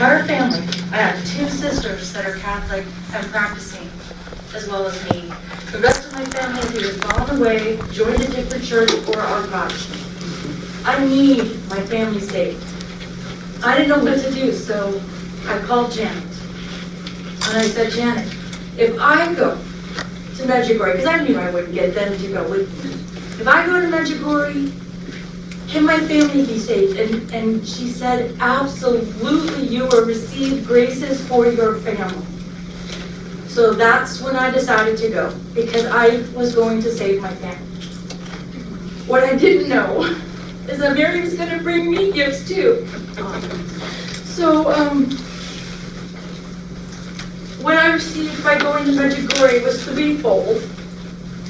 entire family. I have 2 sisters that are Catholic and practicing, as well as me. The rest of my family has either gone away, joined a different church, or are Protestant. I need my family saved. I didn't know what to do, so I called Janet. And I said, Janet, if I go to Medjugorje, because I knew I wouldn't get them to go with me. If I go to Medjugorje, can my family be saved? And she said, absolutely, you will receive graces for your family. So that's when I decided to go, because I was going to save my family. What I didn't know is that Miriam's going to bring me gifts too. So what I received by going to Medjugorje was threefold.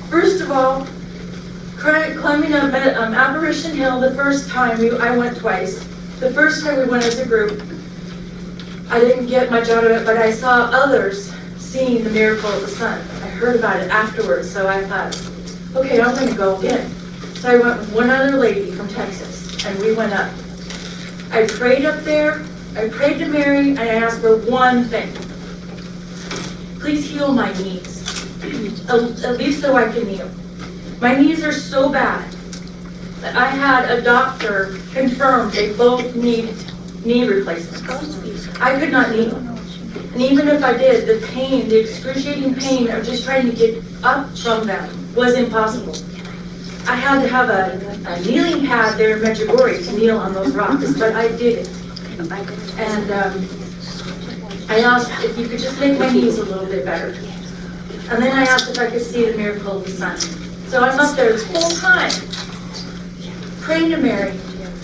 First of all, climbing up Apparition Hill the first time, I went twice. The first time we went as a group, I didn't get much out of it, but I saw others seeing the miracle of the sun. I heard about it afterwards, so I thought, okay, I'm going to go again. So I went with one other lady from Texas, and we went up. I prayed up there, I prayed to Mary, and I asked for one thing. Please heal my knees, at least so I can kneel. My knees are so bad that I had a doctor confirm they both need knee replacements. I could not kneel. And even if I did, the pain, the excruciating pain of just trying to get up from them was impossible. I had to have a kneeling pad there in Medjugorje to kneel on those rocks, but I did it. And I asked if you could just make my knees a little bit better. And then I asked if I could see the miracle of the sun. So I'm up there this whole time, praying to Mary,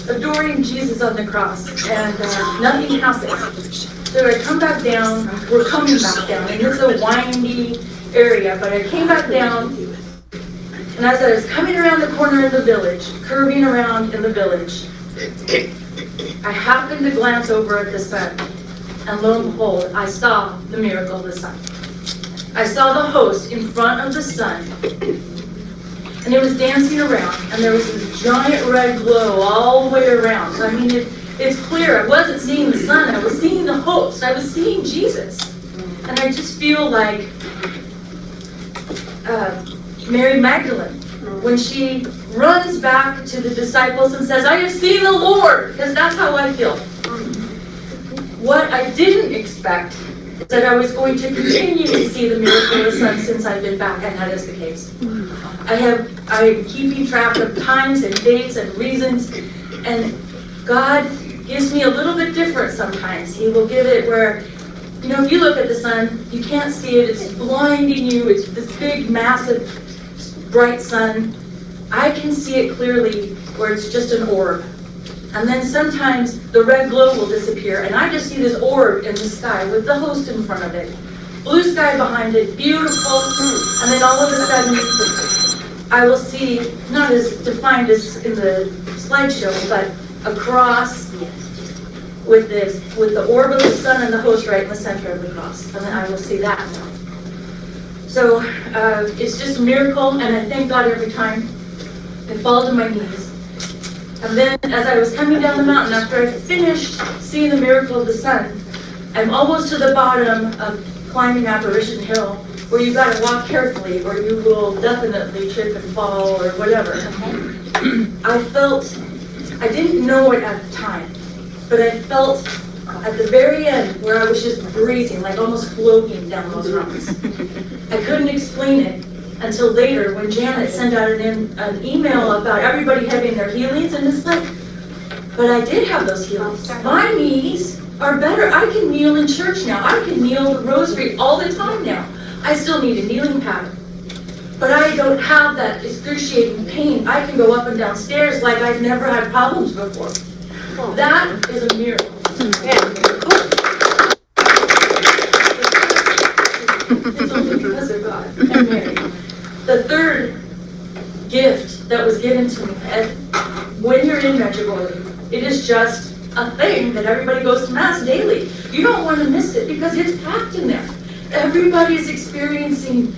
adoring Jesus on the cross, and nothing happened. So I come back down, we're coming back down, and this is a windy area, but I came back down, and as I was coming around the corner of the village, curving around in the village, I happened to glance over at the sun, and lo and behold, I saw the miracle of the sun. I saw the host in front of the sun, and it was dancing around, and there was this giant red glow all the way around. So I mean, it's clear. I wasn't seeing the sun. I was seeing the host. I was seeing Jesus. And I just feel like Mary Magdalene, when she runs back to the disciples and says, I have seen the Lord, because that's how I feel. What I didn't expect is that I was going to continue to see the miracle of the sun since I've been back, and that is the case. I'm keeping track of times and dates and reasons, and God gives me a little bit different sometimes. He will give it where, you know, if you look at the sun, you can't see it, it's blinding you, it's this big, massive, bright sun. I can see it clearly where it's just an orb. And then sometimes the red glow will disappear, and I just see this orb in the sky with the host in front of it. Blue sky behind it, beautiful, and then all of a sudden, I will see, not as defined as in the slideshow, but a cross with the orb of the sun and the host right in the center of the cross. And then I will see that. So it's just a miracle, and I thank God every time. I fall to my knees. And then as I was coming down the mountain, after I finished seeing the miracle of the sun, I'm almost to the bottom of climbing Apparition Hill, where you got to walk carefully, or you will definitely trip and fall, or whatever. I didn't know it at the time, but I felt at the very end where I was just breathing, like almost floating down those rocks. I couldn't explain it until later when Janet sent out an email about everybody having their healings, and it's like, but I did have those healings. My knees are better. I can kneel in church now. I can kneel the rosary all the time now. I still need a kneeling pattern. But I don't have that excruciating pain. I can go up and down stairs like I've never had problems before. That is a miracle. It's only because of God and Mary. The third gift that was given to me, when you're in Medjugorje, it is just a thing that everybody goes to Mass daily. You don't want to miss it because it's packed in there. Everybody's experiencing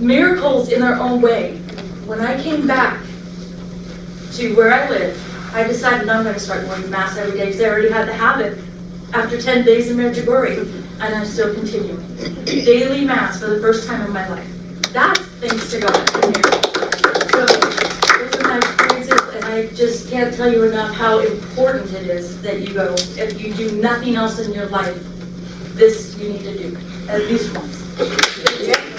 miracles in their own way. When I came back to where I live, I decided I'm going to start going to Mass every day because I already had the habit. after 10 days in Medjugorje, and I'm still continuing. Daily Mass for the first time in my life. That's thanks to God. So those are my experiences, and I just can't tell you enough how important it is that you go. If you do nothing else in your life, this you need to do, at least once.